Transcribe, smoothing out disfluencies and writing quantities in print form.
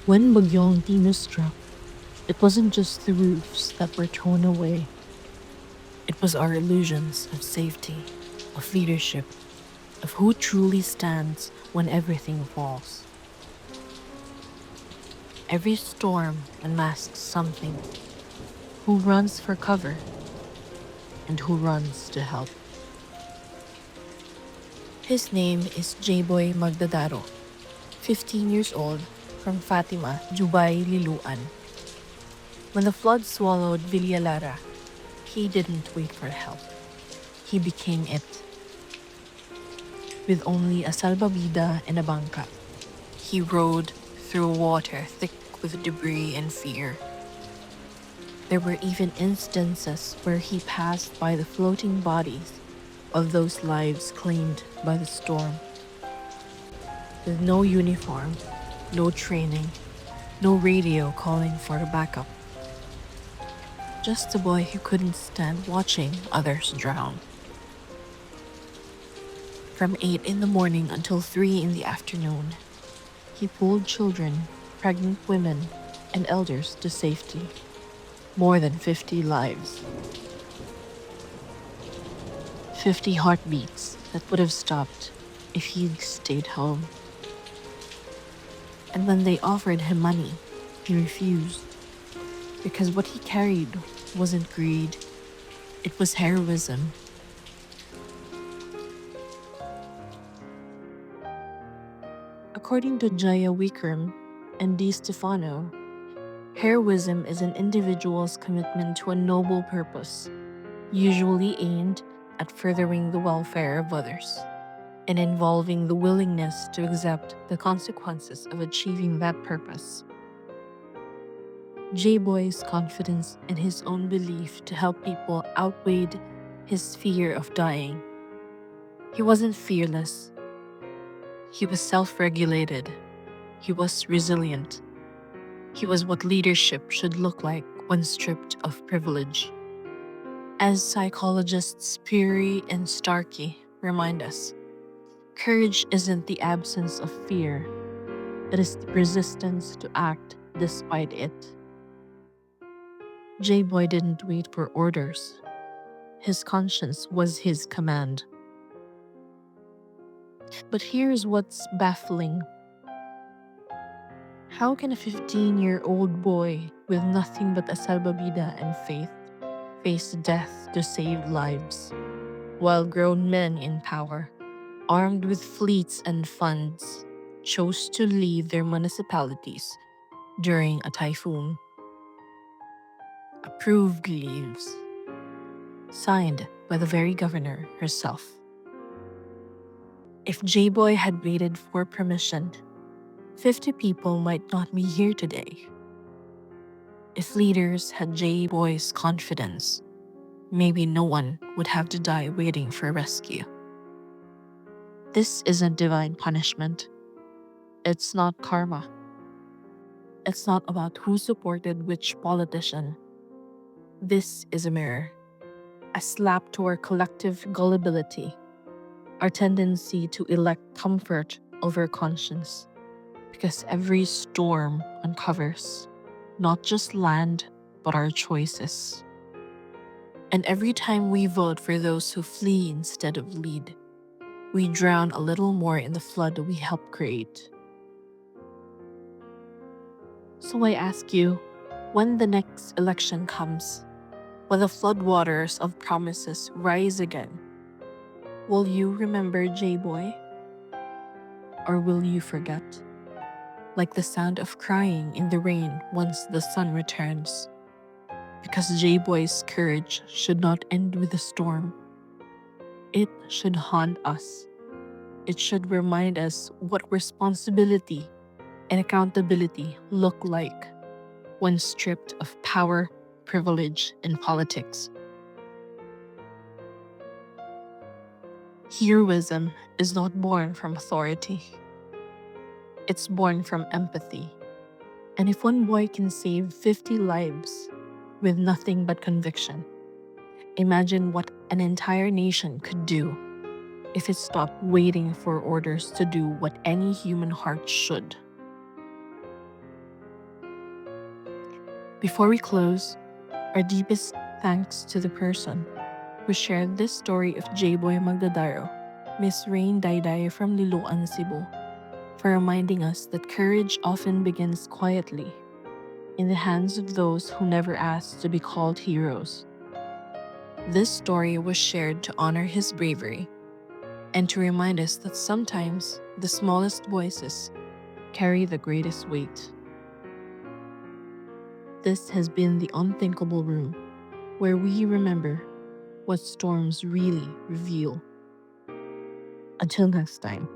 When Bagyong Tino struck, it wasn't just the roofs that were torn away. It was our illusions of safety, of leadership, of who truly stands when everything falls. Every storm unmasks something. Who runs for cover and who runs to help. His name is Jayboy Magdadaro, 15 years old, from Fatima, Jubay, Liluan. When the flood swallowed Villalara, he didn't wait for help. He became it. With only a salbabida and a bangka, he rode through water thick with debris and fear. There were even instances where he passed by the floating bodies of those lives claimed by the storm. With no uniform, no training, no radio calling for backup. Just a boy who couldn't stand watching others drown. From 8 in the morning until 3 in the afternoon, he pulled children, pregnant women, and elders to safety. More than 50 lives. 50 heartbeats that would have stopped if he'd stayed home. And when they offered him money, he refused. Because what he carried wasn't greed, it was heroism. According to Jaya Wickram and Di Stefano, heroism is an individual's commitment to a noble purpose, usually aimed at furthering the welfare of others, and involving the willingness to accept the consequences of achieving that purpose. Jayboy's confidence in his own belief to help people outweighed his fear of dying. He wasn't fearless. He was self-regulated. He was resilient. He was what leadership should look like when stripped of privilege. As psychologists Peary and Starkey remind us, courage isn't the absence of fear, it is the resistance to act despite it. Jayboy didn't wait for orders. His conscience was his command. But here's what's baffling. How can a 15-year-old boy with nothing but a salbabida and faith face death to save lives, while grown men in power, armed with fleets and funds, chose to leave their municipalities during a typhoon? Approved leaves, signed by the very governor herself. If Jayboy had waited for permission, 50 people might not be here today. If leaders had Jayboy's confidence, maybe no one would have to die waiting for rescue. This isn't divine punishment. It's not karma. It's not about who supported which politician. This is a mirror, a slap to our collective gullibility, our tendency to elect comfort over conscience, because every storm uncovers not just land, but our choices. And every time we vote for those who flee instead of lead, we drown a little more in the flood we help create. So I ask you, when the next election comes, when the floodwaters of promises rise again, will you remember Jayboy? Or will you forget? Like the sound of crying in the rain once the sun returns. Because Jayboy's courage should not end with the storm. It should haunt us. It should remind us what responsibility and accountability look like when stripped of power, privilege, and politics. Heroism is not born from authority. It's born from empathy. And if one boy can save 50 lives with nothing but conviction, imagine what an entire nation could do if it stopped waiting for orders to do what any human heart should. Before we close, our deepest thanks to the person who shared this story of Jayboy Magdadaro, Miss Rain Dayday from Liloan, Cebu, for reminding us that courage often begins quietly, in the hands of those who never asked to be called heroes. This story was shared to honor his bravery and to remind us that sometimes the smallest voices carry the greatest weight. This has been the Unthinkable Room, where we remember what storms really reveal. Until next time.